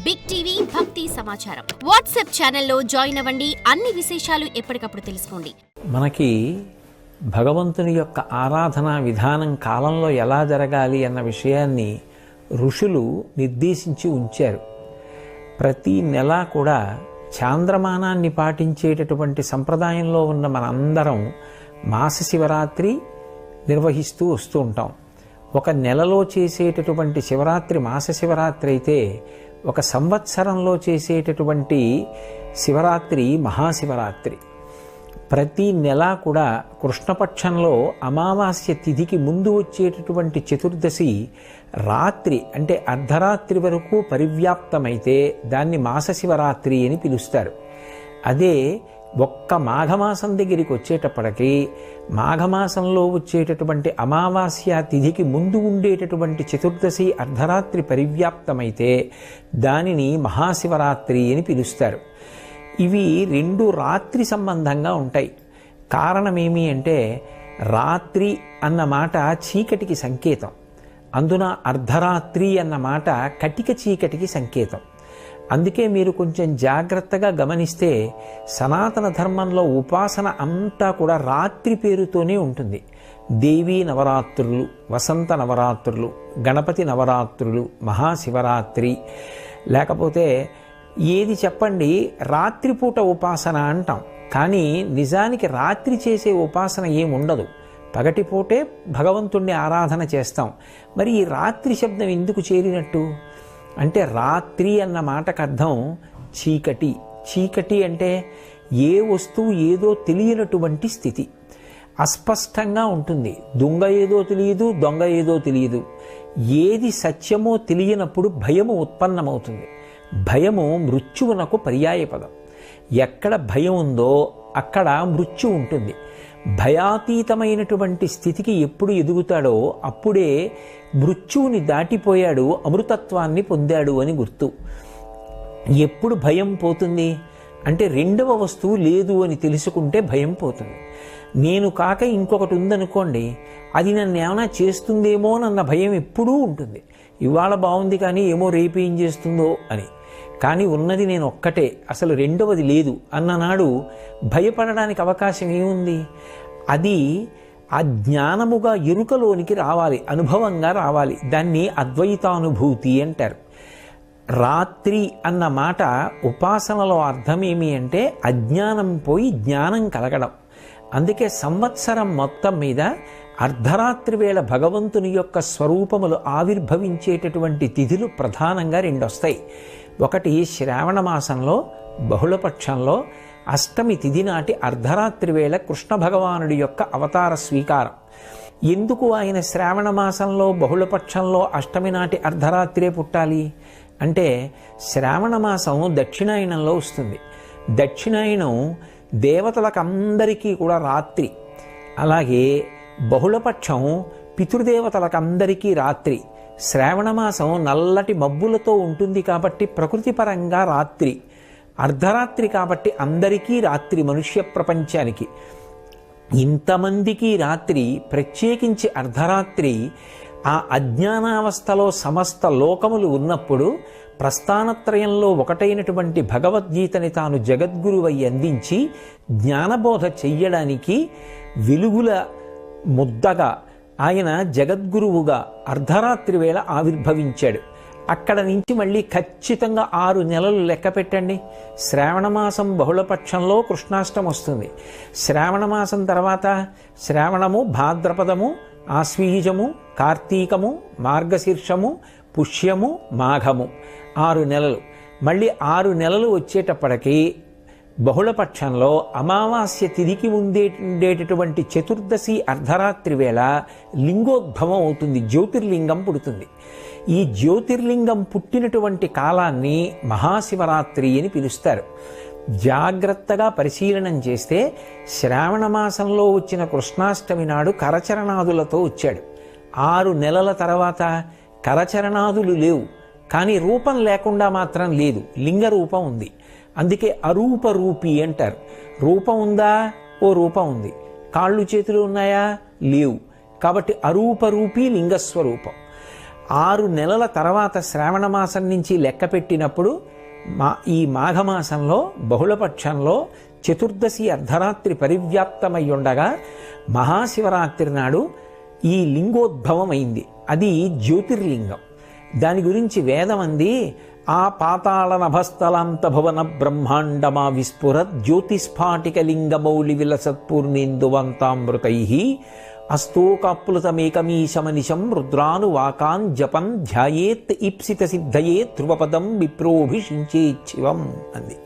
Big TV భక్తి సమాచారం WhatsApp ఛానల్లో జాయిన్ అవ్వండి. అన్ని విశేషాలు ఎప్పటికప్పుడు తెలుసుకోండి. మనకి భగవంతుని యొక్క ఆరాధనా విధానం కాలంలో ఎలా జరగాలి అన్న విషయాన్ని ఋషులు నిర్దేశించి ఉంచారు. ప్రతి నెల కూడా చాంద్రమానాన్ని పాటించేటటువంటి సంప్రదాయంలో ఉన్న మనందరం మాస శివరాత్రి నిర్వహిస్తూ వస్తూ ఉంటాం. ఒక నెలలో చేసేటటువంటి శివరాత్రి మాస శివరాత్రి అయితే, ఒక సంవత్సరంలో చేసేటటువంటి శివరాత్రి మహాశివరాత్రి. ప్రతి నెల కూడా కృష్ణపక్షంలో అమావాస్య తిథికి ముందు వచ్చేటటువంటి చతుర్దశి రాత్రి అంటే అర్ధరాత్రి వరకు పరివ్యాప్తమైతే దాన్ని మాస శివరాత్రి అని పిలుస్తారు. అదే ఒక్క మాఘమాసం దగ్గరికి వచ్చేటప్పటికి మాఘమాసంలో వచ్చేటటువంటి అమావాస్య తిథికి ముందు ఉండేటటువంటి చతుర్దశి అర్ధరాత్రి పరివ్యాప్తమైతే దానిని మహాశివరాత్రి అని పిలుస్తారు. ఇవి రెండు రాత్రి సంబంధంగా ఉంటాయి. కారణమేమి అంటే, రాత్రి అన్న మాట చీకటికి సంకేతం, అందున అర్ధరాత్రి అన్న మాట కటిక చీకటికి సంకేతం. అందుకే మీరు కొంచెం జాగ్రత్తగా గమనిస్తే సనాతన ధర్మంలో ఉపాసన అంతా కూడా రాత్రి పేరుతోనే ఉంటుంది. దేవీ నవరాత్రులు, వసంత నవరాత్రులు, గణపతి నవరాత్రులు, మహాశివరాత్రి, లేకపోతే ఏది చెప్పండి రాత్రిపూట ఉపాసన అంటాం. కానీ నిజానికి రాత్రి చేసే ఉపాసన ఏముండదు, పగటిపూటే భగవంతుణ్ణి ఆరాధన చేస్తాం. మరి ఈ రాత్రి శబ్దం ఎందుకు చేరినట్టు అంటే, రాత్రి అన్న మాటకు అర్థం చీకటి. చీకటి అంటే ఏ వస్తువు ఏదో తెలియనటువంటి స్థితి, అస్పష్టంగా ఉంటుంది. దొంగ ఏదో తెలియదు, దొంగ ఏదో తెలియదు. ఏది సత్యమో తెలియనప్పుడు భయము ఉత్పన్నమవుతుంది. భయము మృత్యువునకు పర్యాయపదం. ఎక్కడ భయం ఉందో అక్కడ మృత్యు ఉంటుంది. భయాతీతమైనటువంటి స్థితికి ఎప్పుడు ఎదుగుతాడో అప్పుడే మృత్యువుని దాటిపోయాడు, అమృతత్వాన్ని పొందాడు అని గుర్తు. ఎప్పుడు భయం పోతుంది అంటే, రెండవ వస్తువు లేదు అని తెలుసుకుంటే భయం పోతుంది. నేను కాక ఇంకొకటి ఉందనుకోండి, అది నన్ను ఏమైనా చేస్తుందేమోనన్న భయం ఎప్పుడూ ఉంటుంది. ఇవాళ బాగుంది కానీ ఏమో రేపు ఏం చేస్తుందో అని. కానీ ఉన్నది నేను ఒక్కటే, అసలు రెండవది లేదు అన్ననాడు భయపడడానికి అవకాశం ఏముంది? అది ఆ జ్ఞానముగా ఎరుకలోనికి రావాలి, అనుభవంగా రావాలి. దాన్ని అద్వైతానుభూతి అంటారు. రాత్రి అన్న మాట ఉపాసనలో అర్థమేమి అంటే, అజ్ఞానం పోయి జ్ఞానం కలగడం. అందుకే సంవత్సరం మొత్తం మీద అర్ధరాత్రి వేళ భగవంతుని యొక్క స్వరూపములు ఆవిర్భవించేటటువంటి తిథులు ప్రధానంగా రెండు వస్తాయి. ఒకటి శ్రావణ మాసంలో బహుళపక్షంలో అష్టమి తిథి నాటి అర్ధరాత్రి వేళ కృష్ణ భగవానుడి యొక్క అవతార స్వీకారం. ఎందుకు ఆయన శ్రావణ మాసంలో బహుళపక్షంలో అష్టమి నాటి అర్ధరాత్రే పుట్టాలి అంటే, శ్రావణ మాసం దక్షిణాయనంలో వస్తుంది. దక్షిణాయనం దేవతలకందరికీ కూడా రాత్రి. అలాగే బహుళపక్షం పితృదేవతలకందరికీ రాత్రి. శ్రావణమాసం నల్లటి మబ్బులతో ఉంటుంది కాబట్టి ప్రకృతిపరంగా రాత్రి. అర్ధరాత్రి కాబట్టి అందరికీ రాత్రి, మనుష్య ప్రపంచానికి. ఇంతమందికి రాత్రి, ప్రత్యేకించి అర్ధరాత్రి. ఆ అజ్ఞానావస్థలో సమస్త లోకములు ఉన్నప్పుడు ప్రస్థానత్రయంలో ఒకటైనటువంటి భగవద్గీతని తాను జగద్గురువై అందించి జ్ఞానబోధ చెయ్యడానికి వెలుగుల ముద్దగా ఆయన జగద్గురువుగా అర్ధరాత్రి వేళ ఆవిర్భవించాడు. అక్కడ నుంచి మళ్ళీ ఖచ్చితంగా 6 నెలలు లెక్క పెట్టండి. శ్రావణమాసం బహుళపక్షంలో కృష్ణాష్టమి వస్తుంది. శ్రావణమాసం తర్వాత శ్రావణము, భాద్రపదము, ఆశ్వీజము, కార్తీకము, మార్గశీర్షము, పుష్యము, మాఘము, 6 నెలలు. మళ్ళీ 6 నెలలు వచ్చేటప్పటికి బహుళపక్షంలో అమావాస్య తిథికి ఉండేటటువంటి చతుర్దశి అర్ధరాత్రి వేళ లింగోద్భవం అవుతుంది, జ్యోతిర్లింగం పుడుతుంది. ఈ జ్యోతిర్లింగం పుట్టినటువంటి కాలాన్ని మహాశివరాత్రి అని పిలుస్తారు. జాగ్రత్తగా పరిశీలనం చేస్తే శ్రావణ మాసంలో వచ్చిన కృష్ణాష్టమి నాడు కరచరణాదులతో వచ్చాడు. 6 నెలల తర్వాత కరచరణాదులు లేవు, కానీ రూపం లేకుండా మాత్రం లేదు, లింగ రూపం ఉంది. అందుకే అరూప రూపి అంటారు. రూపం ఉందా? ఓ రూపం ఉంది. కాళ్ళు చేతులు ఉన్నాయా? లేవు. కాబట్టి అరూపరూపి లింగస్వరూపం. 6 నెలల తర్వాత శ్రావణ మాసం నుంచి లెక్క పెట్టినప్పుడు ఈ మాఘమాసంలో బహుళపక్షంలో చతుర్దశి అర్ధరాత్రి పరివ్యాప్తమై ఉండగా మహాశివరాత్రి నాడు ఈ లింగోద్భవం అయింది. అది జ్యోతిర్లింగం. దాని గురించి వేదం అంది, ఆ పాతాళ నభస్థలాంత భువన బ్రహ్మాండమా విస్ఫురత్ జ్యోతిస్ఫాటిక లింగమౌళి విలసత్పూర్ణేందువంతామృతై అస్తోకాప్లుతమేకమీశమనిశం రుద్రాను వాకాన్ జపం ధ్యాయేత్ ఈప్సిత సిద్ధయే ధ్రువపదం విప్రోభిషించేచ్చివం అంది.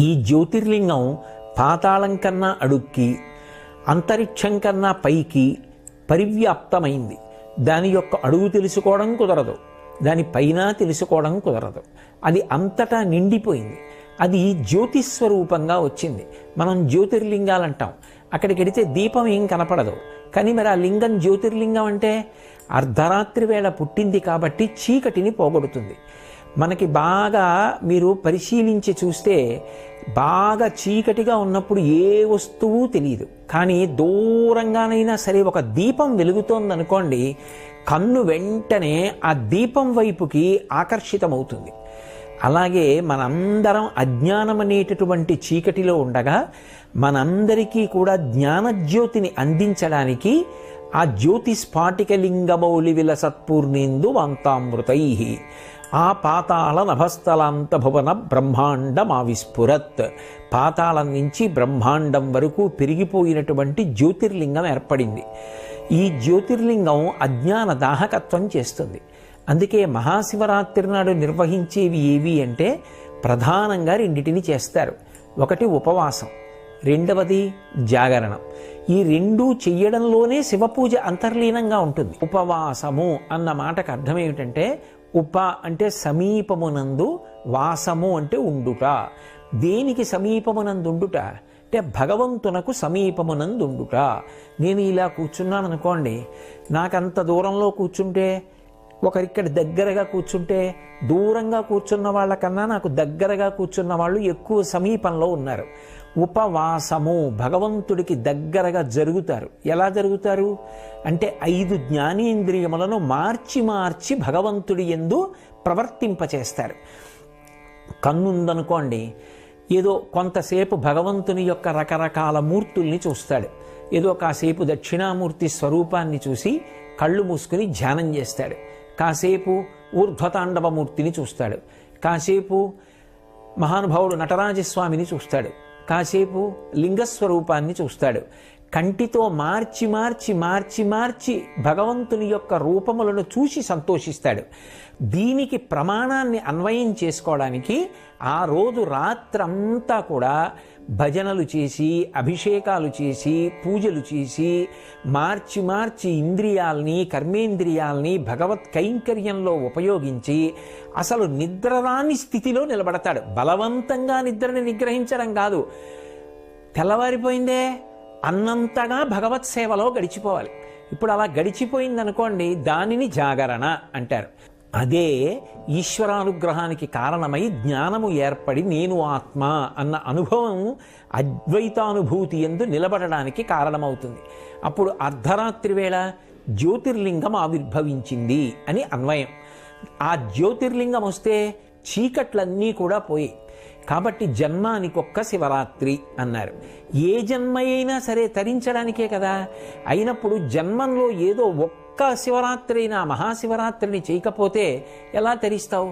ఈ జ్యోతిర్లింగం పాతాళం కన్నా అడుక్కి అంతరిక్షం కన్నా పైకి పరివ్యాప్తమైంది. దాని యొక్క అడుగు తెలుసుకోవడం కుదరదు, దాని పైన తెలుసుకోవడం కుదరదు. అది అంతటా నిండిపోయింది. అది జ్యోతిస్వరూపంగా వచ్చింది. మనం జ్యోతిర్లింగాలు అంటాం. అక్కడికి వెడితే దీపం ఏం కనపడదు. కానీ మరి ఆ లింగం జ్యోతిర్లింగం అంటే అర్ధరాత్రి వేళ పుట్టింది కాబట్టి చీకటిని పోగొడుతుంది. మనకి బాగా మీరు పరిశీలించి చూస్తే బాగా చీకటిగా ఉన్నప్పుడు ఏ వస్తువు తెలియదు. కానీ దూరంగానైనా సరే ఒక దీపం వెలుగుతోందనుకోండి, కన్ను వెంటనే ఆ దీపం వైపుకి ఆకర్షితమవుతుంది. అలాగే మనందరం అజ్ఞానం అనేటటువంటి చీకటిలో ఉండగా మనందరికీ కూడా జ్ఞానజ్యోతిని అందించడానికి ఆ జ్యోతి స్ఫాటికలింగమౌళి విలసత్పూర్ణేందు వంతామృతై ఆ పాతాళ నభస్థలాంత భువన బ్రహ్మాండమావిస్ఫురత్ పాతాళం నుంచి బ్రహ్మాండం వరకు పెరిగిపోయినటువంటి జ్యోతిర్లింగం ఏర్పడింది. ఈ జ్యోతిర్లింగం అజ్ఞాన దాహకత్వం చేస్తుంది. అందుకే మహాశివరాత్రి నాడు నిర్వహించేవి ఏవి అంటే ప్రధానంగా రెండిటిని చేస్తారు. ఒకటి ఉపవాసం, రెండవది జాగరణం. ఈ రెండూ చెయ్యడంలోనే శివపూజ అంతర్లీనంగా ఉంటుంది. ఉపవాసము అన్న మాటకు అర్థం ఏమిటంటే ఉప అంటే సమీపమునందు, వాసము అంటే ఉండుట. దేనికి సమీపమునందుండుట అంటే భగవంతునకు సమీపమునందుండుట. నేను ఇలా కూర్చున్నాను అనుకోండి, నాకంత దూరంలో కూర్చుంటే, ఒకరిక్కడ దగ్గరగా కూర్చుంటే, దూరంగా కూర్చున్న వాళ్ళకన్నా నాకు దగ్గరగా కూర్చున్న వాళ్ళు ఎక్కువ సమీపంలో ఉన్నారు. ఉపవాసము భగవంతుడికి దగ్గరగా జరుగుతారు. ఎలా జరుగుతారు అంటే 5 జ్ఞానేంద్రియములను మార్చి మార్చి భగవంతుడి యందు ప్రవర్తింపచేస్తారు. కన్నుందనుకోండి, ఏదో కొంతసేపు భగవంతుని యొక్క రకరకాల మూర్తుల్ని చూస్తాడు. ఏదో కాసేపు దక్షిణామూర్తి స్వరూపాన్ని చూసి కళ్ళు మూసుకుని ధ్యానం చేస్తాడు. కాసేపు ఊర్ధ్వతాండవమూర్తిని చూస్తాడు. కాసేపు మహానుభావుడు నటరాజస్వామిని చూస్తాడు. కాసేపు లింగస్వరూపాన్ని చూస్తాడు. కంటితో మార్చి మార్చి మార్చి మార్చి భగవంతుని యొక్క రూపములను చూసి సంతోషిస్తాడు. దీనికి ప్రమాణాన్ని అన్వయం చేసుకోవడానికి ఆ రోజు రాత్రంతా కూడా భజనలు చేసి, అభిషేకాలు చేసి, పూజలు చేసి, మార్చి మార్చి ఇంద్రియాల్ని, కర్మేంద్రియాల్ని భగవత్ కైంకర్యంలో ఉపయోగించి అసలు నిద్రరాని స్థితిలో నిలబడతాడు. బలవంతంగా నిద్రని నిగ్రహించడం కాదు. తెల్లవారిపోయిందే అన్నంతగా భగవత్ సేవలో గడిచిపోవాలి. ఇప్పుడు అలా గడిచిపోయిందనుకోండి, దానిని జాగరణ అంటారు. అదే ఈశ్వరానుగ్రహానికి కారణమై జ్ఞానము ఏర్పడి నేను ఆత్మ అన్న అనుభవం అద్వైతానుభూతి యందు నిలబడడానికి కారణమవుతుంది. అప్పుడు అర్ధరాత్రి వేళ జ్యోతిర్లింగం ఆవిర్భవించింది అని అన్వయం. ఆ జ్యోతిర్లింగం వస్తే చీకట్లన్నీ కూడా పోయి. కాబట్టి జన్మానికొక్క శివరాత్రి అన్నారు. ఏ జన్మ అయినా సరే తరించడానికే కదా. అయినప్పుడు జన్మంలో ఏదో ఒక్క శివరాత్రి అయినా మహాశివరాత్రిని చేయకపోతే ఎలా తరిస్తావు?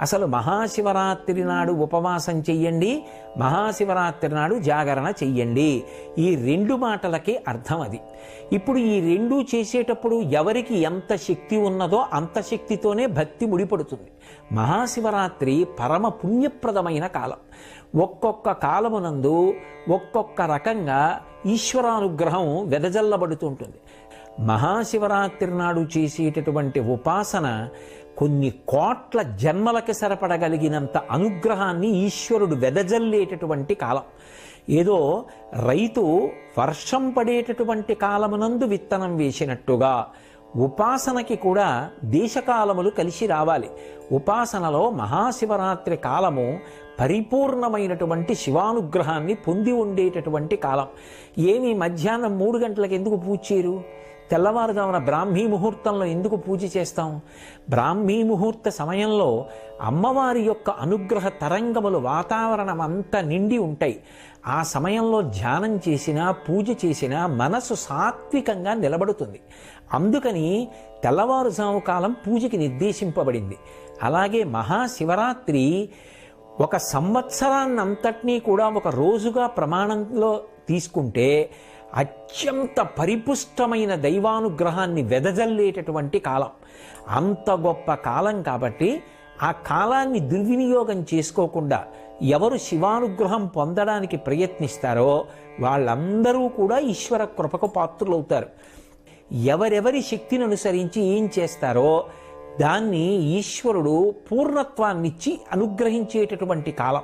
అసలు మహాశివరాత్రి నాడు ఉపవాసం చెయ్యండి, మహాశివరాత్రి నాడు జాగరణ చెయ్యండి. ఈ 2 మాటలకే అర్థం అది. ఇప్పుడు ఈ 2 చేసేటప్పుడు ఎవరికి ఎంత శక్తి ఉన్నదో అంత శక్తితోనే భక్తి ముడిపడుతుంది. మహాశివరాత్రి పరమ పుణ్యప్రదమైన కాలం. ఒక్కొక్క కాలమునందు ఒక్కొక్క రకంగా ఈశ్వరానుగ్రహం వెదజల్లబడుతుంటుంది. మహాశివరాత్రి నాడు చేసేటటువంటి ఉపాసన కొన్ని కోట్ల జన్మలకి సరిపడగలిగినంత అనుగ్రహాన్ని ఈశ్వరుడు వెదజల్లేటటువంటి కాలం. ఏదో రైతు వర్షం పడేటటువంటి కాలమునందు విత్తనం వేసినట్టుగా ఉపాసనకి కూడా దేశకాలములు కలిసి రావాలి. ఉపాసనలో మహాశివరాత్రి కాలము పరిపూర్ణమైనటువంటి శివానుగ్రహాన్ని పొంది ఉండేటటువంటి కాలం. ఏమి మధ్యాహ్నం 3 గంటలకు ఎందుకు పూజ చేయరు? తెల్లవారుజామున బ్రాహ్మీ ముహూర్తంలో ఎందుకు పూజ చేస్తాం? బ్రాహ్మీ ముహూర్త సమయంలో అమ్మవారి యొక్క అనుగ్రహ తరంగములు వాతావరణం అంతా నిండి ఉంటాయి. ఆ సమయంలో ధ్యానం చేసినా పూజ చేసినా మనసు సాత్వికంగా నిలబడుతుంది. అందుకని తెల్లవారుజాము కాలం పూజకి నిర్దేశింపబడింది. అలాగే మహాశివరాత్రి ఒక సంవత్సరాన్నంతటినీ కూడా ఒక రోజుగా ప్రమాణంలో తీసుకుంటే అత్యంత పరిపుష్టమైన దైవానుగ్రహాన్ని వెదజల్లేటటువంటి కాలం. అంత గొప్ప కాలం కాబట్టి ఆ కాలాన్ని దుర్వినియోగం చేసుకోకుండా ఎవరు శివానుగ్రహం పొందడానికి ప్రయత్నిస్తారో వాళ్ళందరూ కూడా ఈశ్వర కృపకు పాత్రులవుతారు. ఎవరెవరి శక్తిని అనుసరించి ఏం చేస్తారో దాన్ని ఈశ్వరుడు పూర్ణత్వాన్నిచ్చి అనుగ్రహించేటటువంటి కాలం.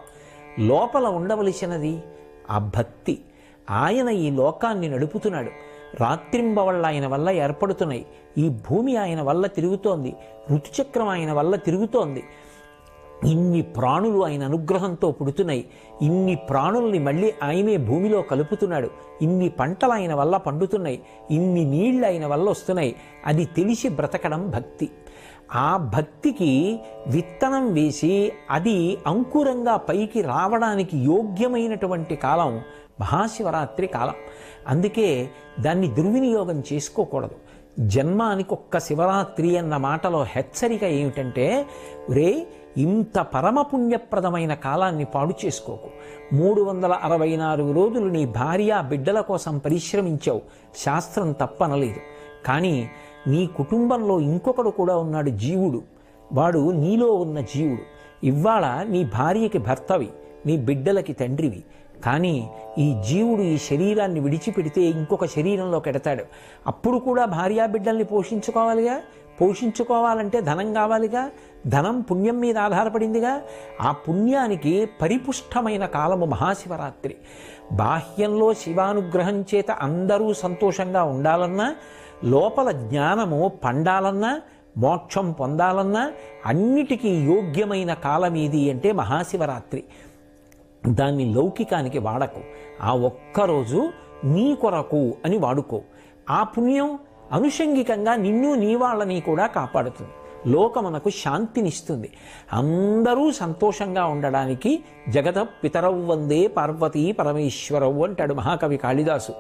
లోపల ఉండవలసినది ఆ భక్తి. ఆయన ఈ లోకాన్ని నడుపుతున్నాడు. రాత్రింబవళ్ళ ఆయన వల్ల ఏర్పడుతున్నాయి. ఈ భూమి ఆయన వల్ల తిరుగుతోంది. ఋతుచక్రం ఆయన వల్ల తిరుగుతోంది. ఇన్ని ప్రాణులు ఆయన అనుగ్రహంతో పుడుతున్నాయి. ఇన్ని ప్రాణుల్ని మళ్ళీ ఆయనే భూమిలో కలుపుతున్నాడు. ఇన్ని పంటలు ఆయన వల్ల పండుతున్నాయి. ఇన్ని నీళ్లు ఆయన వల్ల వస్తున్నాయి. అది తెలిసి బ్రతకడం భక్తి. ఆ భక్తికి విత్తనం వేసి అది అంకురంగా పైకి రావడానికి యోగ్యమైనటువంటి కాలం మహాశివరాత్రి కాలం. అందుకే దాన్ని దుర్వినియోగం చేసుకోకూడదు. జన్మానికి ఒక్క శివరాత్రి అన్న మాటలో హెచ్చరిక ఏమిటంటే, రే ఇంత పరమపుణ్యప్రదమైన కాలాన్ని పాడు చేసుకోకు. 364 రోజులు నీ భార్య బిడ్డల కోసం పరిశ్రమించావు, శాస్త్రం తప్పనలేదు. కానీ నీ కుటుంబంలో ఇంకొకడు కూడా ఉన్నాడు, జీవుడు. వాడు నీలో ఉన్న జీవుడు. ఇవాళ నీ భార్యకి భర్తవి, నీ బిడ్డలకి తండ్రివి. కానీ ఈ జీవుడు ఈ శరీరాన్ని విడిచిపెడితే ఇంకొక శరీరంలో కెడతాడు. అప్పుడు కూడా భార్యాబిడ్డల్ని పోషించుకోవాలిగా. పోషించుకోవాలంటే ధనం కావాలిగా. ధనం పుణ్యం మీద ఆధారపడిందిగా. ఆ పుణ్యానికి పరిపుష్టమైన కాలము మహాశివరాత్రి. బాహ్యంలో శివానుగ్రహం చేత అందరూ సంతోషంగా ఉండాలన్నా, లోపల జ్ఞానము పండాలన్నా, మోక్షం పొందాలన్నా అన్నిటికీ యోగ్యమైన కాలం ఏది అంటే మహాశివరాత్రి. దాన్ని లౌకికానికి వాడకు. ఆ ఒక్కరోజు నీ కొరకు అని వాడుకో. ఆ పుణ్యం అనుషంగికంగా నిన్ను నీ వాళ్ళని కూడా కాపాడుతుంది. లోకమునకు శాంతినిస్తుంది. అందరూ సంతోషంగా ఉండడానికి జగత పితరవు వందే పార్వతీ పరమేశ్వరవు అంటాడు మహాకవి కాళిదాసు.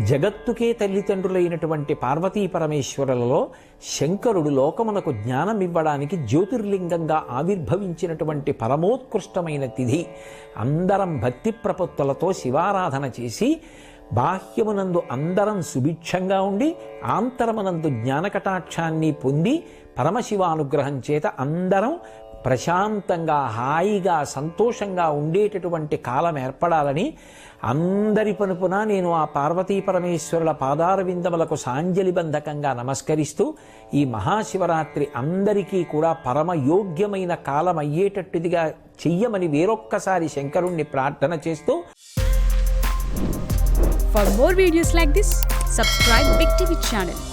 జగత్తుకే తల్లిదండ్రులైనటువంటి పార్వతీ పరమేశ్వరులలో శంకరుడు లోకమునకు జ్ఞానం ఇవ్వడానికి జ్యోతిర్లింగంగా ఆవిర్భవించినటువంటి పరమోత్కృష్టమైన తిథి. అందరం భక్తి ప్రపత్తులతో శివారాధన చేసి బాహ్యమునందు అందరం సుభిక్షంగా ఉండి ఆంతరమునందు జ్ఞానకటాక్షాన్ని పొంది పరమశివానుగ్రహం చేత అందరం ప్రశాంతంగా హాయిగా సంతోషంగా ఉండేటటువంటి కాలం ఏర్పడాలని అందరి పనుపున నేను ఆ పార్వతీ పరమేశ్వరుల పాదార విందములకు సాంజలిబంధకంగా నమస్కరిస్తూ ఈ మహాశివరాత్రి అందరికీ కూడా పరమయోగ్యమైన కాలం అయ్యేటట్టుదిగా చెయ్యమని వేరొక్కసారి శంకరుణ్ణి ప్రార్థన చేస్తూ, For more videos like this, subscribe Big TV channel.